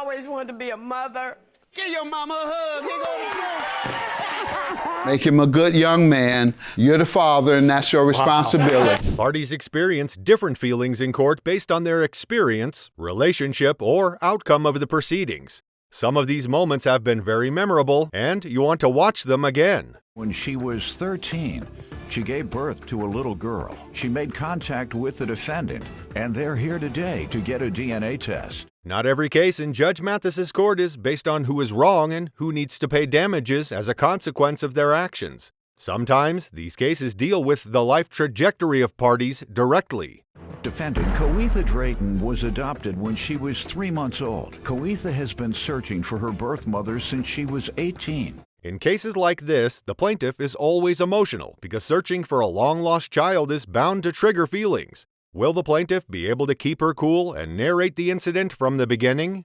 always wanted to be a mother. Give your mama a hug. Here go the proof. Make him a good young man. You're the father, and that's your responsibility. Parties experience different feelings in court based on their experience, relationship, or outcome of the proceedings. Some of these moments have been very memorable, and you want to watch them again. When she was 13, she gave birth to a little girl. She made contact with the defendant, and they're here today to get a DNA test. Not every case in Judge Mathis's court is based on who is wrong and who needs to pay damages as a consequence of their actions. Sometimes these cases deal with the life trajectory of parties directly. Defendant Coetha Drayton was adopted when she was 3 months old. Coetha has been searching for her birth mother since she was 18. In cases like this, the plaintiff is always emotional because searching for a long-lost child is bound to trigger feelings. Will the plaintiff be able to keep her cool and narrate the incident from the beginning?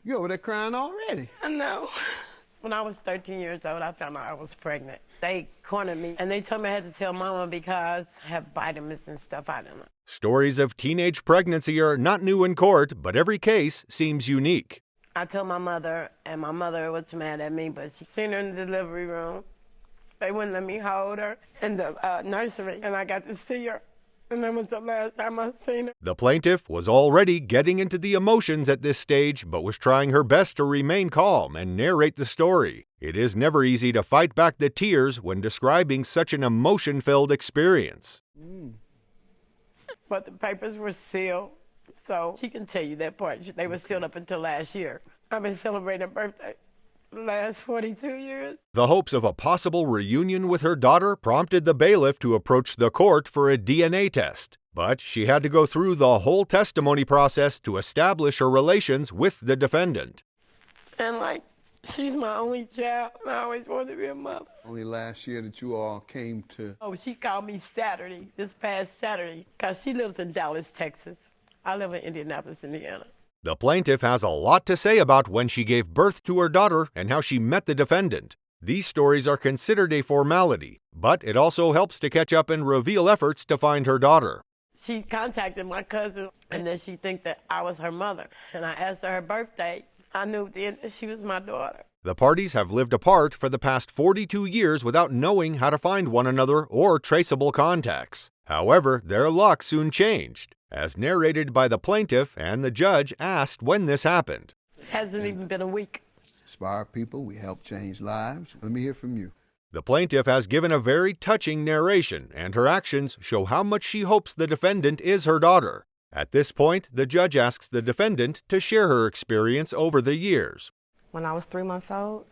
You over there crying already? I know. When I was 13 years old, I found out I was pregnant. They cornered me, and they told me I had to tell Mama because I have vitamins and stuff. I don't know. Stories of teenage pregnancy are not new in court, but every case seems unique. I told my mother, and my mother was mad at me, but she seen her in the delivery room. They wouldn't let me hold her in the nursery, and I got to see her. And that was the last time I seen her. The plaintiff was already getting into the emotions at this stage, but was trying her best to remain calm and narrate the story. It is never easy to fight back the tears when describing such an emotion-filled experience. But the papers were sealed, so she can tell you that part. They were sealed up until last year. I've been celebrating her birthday the last 42 years. The hopes of a possible reunion with her daughter prompted the bailiff to approach the court for a DNA test. But she had to go through the whole testimony process to establish her relations with the defendant. And she's my only child, and I always wanted to be a mother. Only last year that you all came to... Oh, she called me this past Saturday, because she lives in Dallas, Texas. I live in Indianapolis, Indiana. The plaintiff has a lot to say about when she gave birth to her daughter and how she met the defendant. These stories are considered a formality, but it also helps to catch up and reveal efforts to find her daughter. She contacted my cousin, and then she think that I was her mother. And I asked her birthday. I knew then that she was my daughter. The parties have lived apart for the past 42 years without knowing how to find one another or traceable contacts. However, their luck soon changed, as narrated by the plaintiff, and the judge asked when this happened. It hasn't even been a week. Inspire people, we help change lives. Let me hear from you. The plaintiff has given a very touching narration, and her actions show how much she hopes the defendant is her daughter. At this point, the judge asks the defendant to share her experience over the years. When I was 3 months old,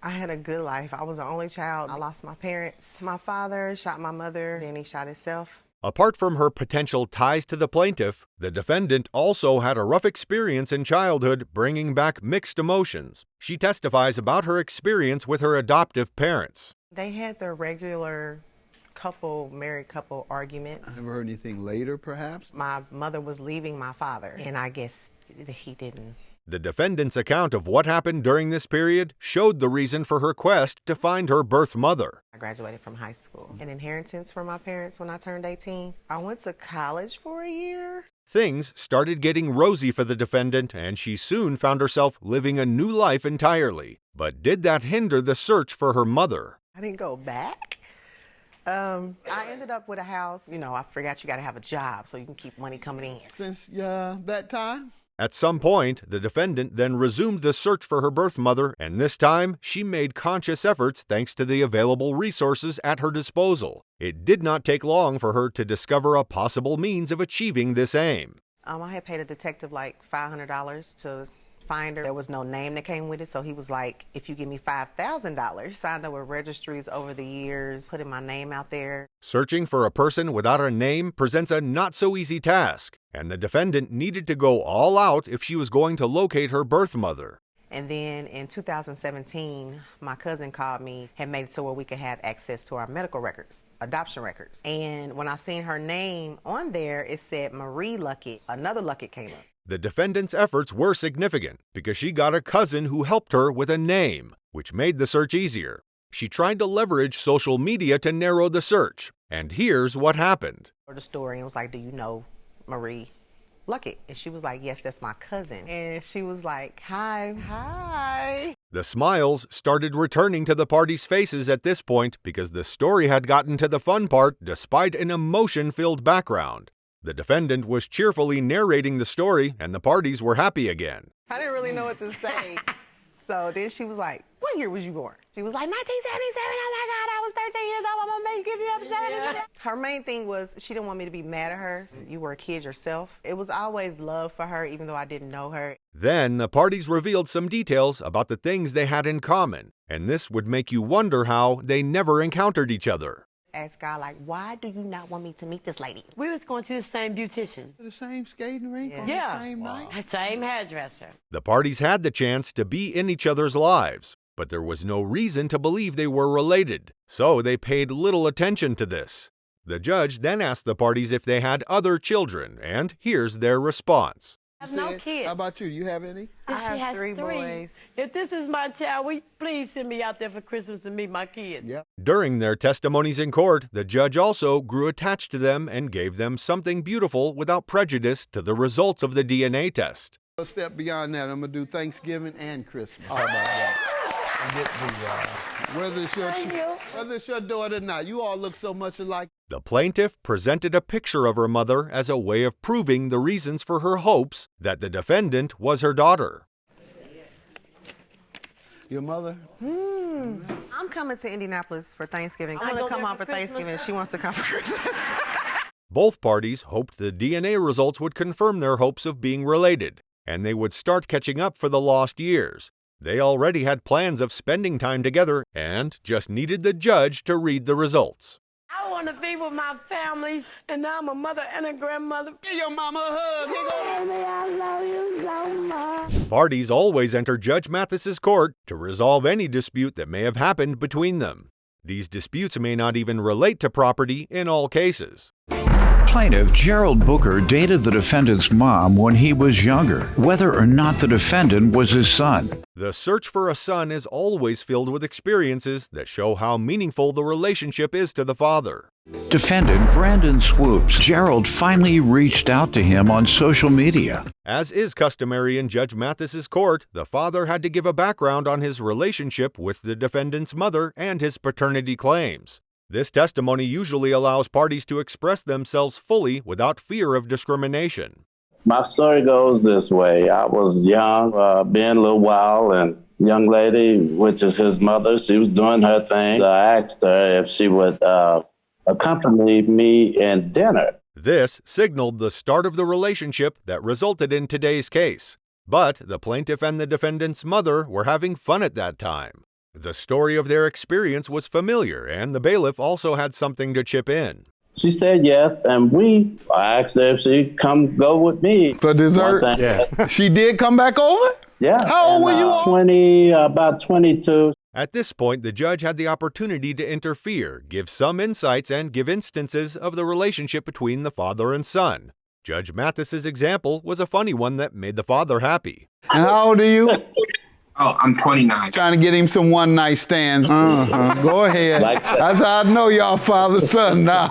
I had a good life. I was the only child. I lost my parents. My father shot my mother, then he shot himself. Apart from her potential ties to the plaintiff, the defendant also had a rough experience in childhood, bringing back mixed emotions. She testifies about her experience with her adoptive parents. They had their regular married couple arguments. I never heard anything later, perhaps? My mother was leaving my father, and I guess he didn't. The defendant's account of what happened during this period showed the reason for her quest to find her birth mother. I graduated from high school. An inheritance from my parents when I turned 18. I went to college for a year. Things started getting rosy for the defendant, and she soon found herself living a new life entirely. But did that hinder the search for her mother? I didn't go back. I ended up with a house. I forgot you got to have a job so you can keep money coming in. Since that time? At some point, the defendant then resumed the search for her birth mother, and this time she made conscious efforts thanks to the available resources at her disposal. It did not take long for her to discover a possible means of achieving this aim. I had paid a detective like $500 to find her. There was no name that came with it, so he was like, if you give me $5,000, signed up with registries over the years, putting my name out there. Searching for a person without a name presents a not-so-easy task, and the defendant needed to go all out if she was going to locate her birth mother. And then in 2017, my cousin called me, had made it to where we could have access to our medical records, adoption records. And when I seen her name on there, it said Marie Luckett. Another Luckett came up. The defendant's efforts were significant because she got a cousin who helped her with a name, which made the search easier. She tried to leverage social media to narrow the search, and here's what happened. The story, it was like, do you know Marie Luckett. And she was like, yes, that's my cousin. And she was like, hi. The smiles started returning to the parties' faces at this point because the story had gotten to the fun part despite an emotion-filled background. The defendant was cheerfully narrating the story and the parties were happy again. I didn't really know what to say. So then she was like, what year was you born? She was like, 1977. Oh my God, I was 13 years old. I'm gonna make you give you up 77. Her main thing was she didn't want me to be mad at her. You were a kid yourself. It was always love for her, even though I didn't know her. Then the parties revealed some details about the things they had in common, and this would make you wonder how they never encountered each other. Asked God, like, why do you not want me to meet this lady? We was going to the same beautician. The same skating rink on Yeah. the same night? Same hairdresser. The parties had the chance to be in each other's lives, but there was no reason to believe they were related, so they paid little attention to this. The judge then asked the parties if they had other children, and here's their response. I have no Said, kids. How about you? You have any? I She have has three three boys. If this is my child, please send me out there for Christmas to meet my kids. Yep. During their testimonies in court, the judge also grew attached to them and gave them something beautiful without prejudice to the results of the DNA test. A step beyond that, I'm gonna do Thanksgiving and Christmas. How about that? And get whether it's your daughter or not, you all look so much alike. The plaintiff presented a picture of her mother as a way of proving the reasons for her hopes that the defendant was her daughter. Your mother? I'm coming to Indianapolis for Thanksgiving. I I want go to come there home for for Thanksgiving. Christmas. She wants to come for Christmas. Both parties hoped the DNA results would confirm their hopes of being related, and they would start catching up for the lost years. They already had plans of spending time together and just needed the judge to read the results. I want to be with my families, and now I'm a mother and a grandmother. Give your mama a hug. Here go. Baby, I love you so much. Parties always enter Judge Mathis's court to resolve any dispute that may have happened between them. These disputes may not even relate to property in all cases. Plaintiff Gerald Booker dated the defendant's mom when he was younger, whether or not the defendant was his son. The search for a son is always filled with experiences that show how meaningful the relationship is to the father. Defendant Brandon Swoops. Gerald finally reached out to him on social media. As is customary in Judge Mathis's court, the father had to give a background on his relationship with the defendant's mother and his paternity claims. This testimony usually allows parties to express themselves fully without fear of discrimination. My story goes this way. I was young, being a little wild, and young lady, which is his mother, she was doing her thing. I asked her if she would accompany me in dinner. This signaled the start of the relationship that resulted in today's case. But the plaintiff and the defendant's mother were having fun at that time. The story of their experience was familiar, and the bailiff also had something to chip in. She said yes, and I asked her if she'd come go with me. For dessert? One thing- Yeah. She did come back over? Yeah. How old were you all? About 22. At this point, the judge had the opportunity to interfere, give some insights, and give instances of the relationship between the father and son. Judge Mathis's example was a funny one that made the father happy. And how old are you? Oh, I'm 29. Trying to get him some one-night stands. Go ahead. Like that. That's how I know y'all father-son now.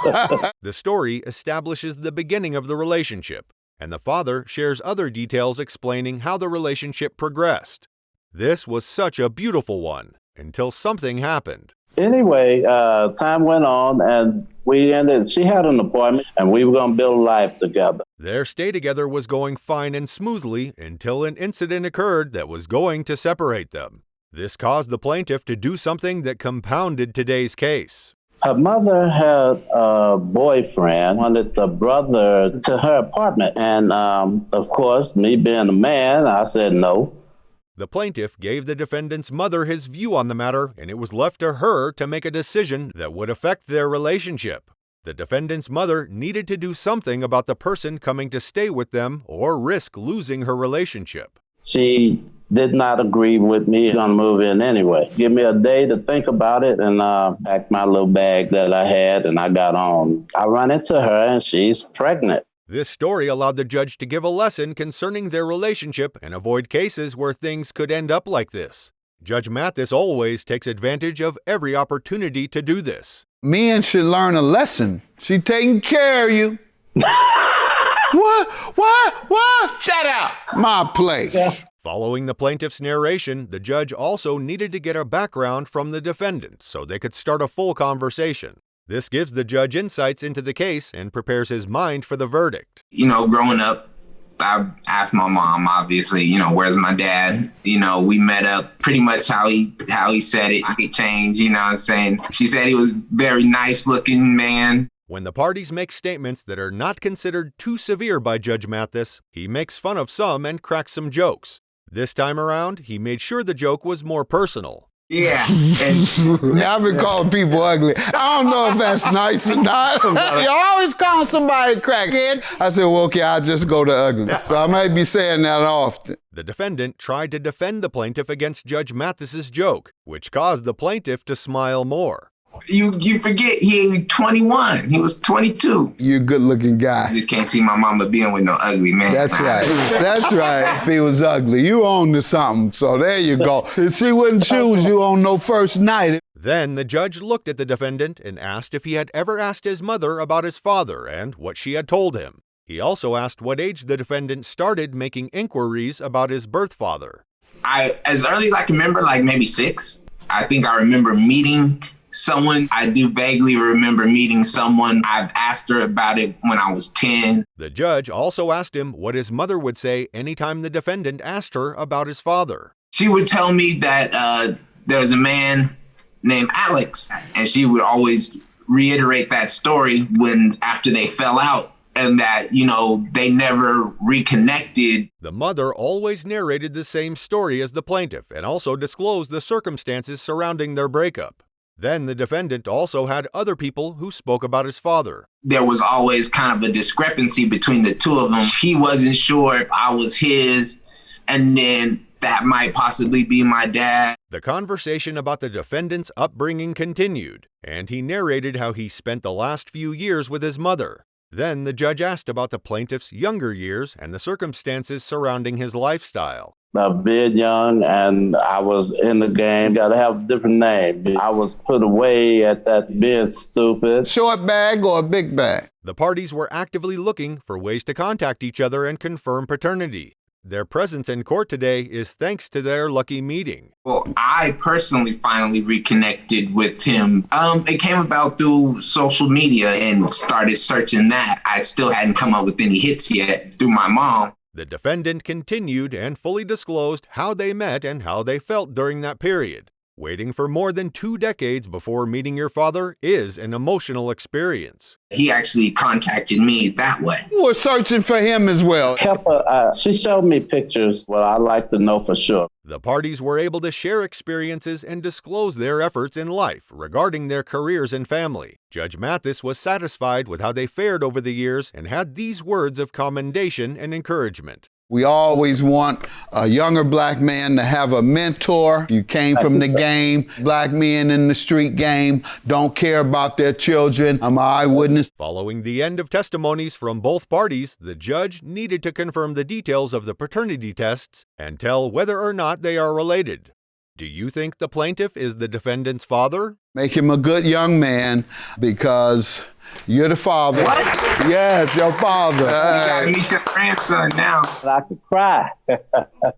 The story establishes the beginning of the relationship, and the father shares other details explaining how the relationship progressed. This was such a beautiful one, until something happened. Anyway, time went on, and she had an appointment, and we were going to build life together. Their stay together was going fine and smoothly until an incident occurred that was going to separate them. This caused the plaintiff to do something that compounded today's case. Her mother had a boyfriend, wanted the brother to her apartment. And, of course, me being a man, I said no. The plaintiff gave the defendant's mother his view on the matter, and it was left to her to make a decision that would affect their relationship. The defendant's mother needed to do something about the person coming to stay with them or risk losing her relationship. She did not agree with me. She's going to move in anyway. Give me a day to think about it, and packed my little bag that I had, and I got on. I run into her, and she's pregnant. This story allowed the judge to give a lesson concerning their relationship and avoid cases where things could end up like this. Judge Mathis always takes advantage of every opportunity to do this. Men should learn a lesson. She taking care of you. What? Shut up. My place. Following the plaintiff's narration, the judge also needed to get a background from the defendant so they could start a full conversation. This gives the judge insights into the case and prepares his mind for the verdict. You know, growing up, I asked my mom, obviously, you know, where's my dad? You know, we met up pretty much how he said it. I could change, you know what I'm saying? She said he was a very nice looking man. When the parties make statements that are not considered too severe by Judge Mathis, he makes fun of some and cracks some jokes. This time around, he made sure the joke was more personal. Yeah. And Yeah, I've been calling people ugly. I don't know if that's nice or not. You always call somebody crackhead. I said, well, okay, I'll just go to ugly. So I might be saying that often. The defendant tried to defend the plaintiff against Judge Mathis's joke, which caused the plaintiff to smile more. you forget he ain't 21. He was 22. You're a good-looking guy. I just can't see my mama being with no ugly man. That's right. That's right. If he was ugly, you own to something. So there you go. If she wouldn't choose you on no first night. Then the judge looked at the defendant and asked if he had ever asked his mother about his father and what she had told him. He also asked what age the defendant started making inquiries about his birth father. As early as I can remember, like maybe 6, I think I remember meeting someone. I do vaguely remember meeting someone. I've asked her about it when I was 10. The judge also asked him what his mother would say anytime the defendant asked her about his father. She would tell me that there was a man named Alex, and she would always reiterate that story after they fell out, and that, you know, they never reconnected. The mother always narrated the same story as the plaintiff and also disclosed the circumstances surrounding their breakup. Then the defendant also had other people who spoke about his father. There was always kind of a discrepancy between the two of them. He wasn't sure if I was his, and then that might possibly be my dad. The conversation about the defendant's upbringing continued, and he narrated how he spent the last few years with his mother. Then the judge asked about the plaintiff's younger years and the circumstances surrounding his lifestyle. A bit young, and I was in the game. Got to have a different name. I was put away at that being stupid. Short bag or a big bag? The parties were actively looking for ways to contact each other and confirm paternity. Their presence in court today is thanks to their lucky meeting. Well, I personally finally reconnected with him. It came about through social media and started searching that. I still hadn't come up with any hits yet through my mom. The defendant continued and fully disclosed how they met and how they felt during that period. Waiting for more than 2 decades before meeting your father is an emotional experience. He actually contacted me that way. We're searching for him as well. Help her. She showed me pictures. Well, I'd like to know for sure. The parties were able to share experiences and disclose their efforts in life regarding their careers and family. Judge Mathis was satisfied with how they fared over the years and had these words of commendation and encouragement. We always want a younger black man to have a mentor. You came from the game. Black men in the street game don't care about their children. I'm an eyewitness. Following the end of testimonies from both parties, the judge needed to confirm the details of the paternity tests and tell whether or not they are related. Do you think the plaintiff is the defendant's father? Make him a good young man because you're the father. What? Yes, your father. You gotta meet your grandson now. I could cry.